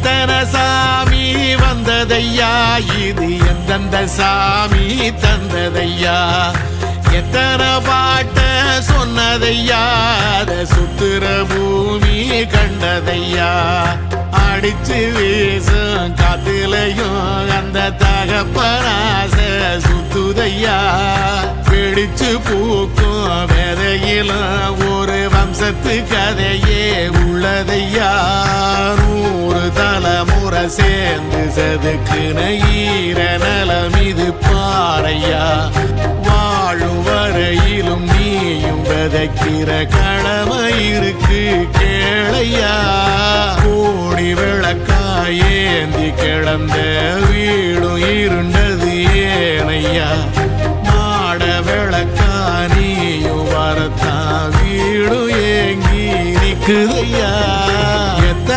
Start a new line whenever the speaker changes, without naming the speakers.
எத்தனை சாமி வந்ததையா, இது எந்தெந்த சாமி தந்ததையா, எத்தனை பாட்ட சொன்னதையா, அத சுத்துற பூமி கண்டதையா, அடிச்சு வீசும் காத்துலையும் அந்த தகப்பனாச சுத்துதையா, பிடிச்சு பூக்கும் வேதையிலும் ஒரு வம்சத்து கதையே உள்ளதையா, 100 தலைமுறை சேர்ந்து செதுக்குன ஈர நலம் இது பாறையா, வாழும் வரையிலும் நீயும் விதைக்கிற கடமை இருக்கு கேளையா, கோடி விளக்காயேந்தி கிடந்த வீடும் இருண்டது ஏனையா, மாட விளக்கா நீயும் வரத்தான் வீடும் ஏங்கி நிக்குதையா.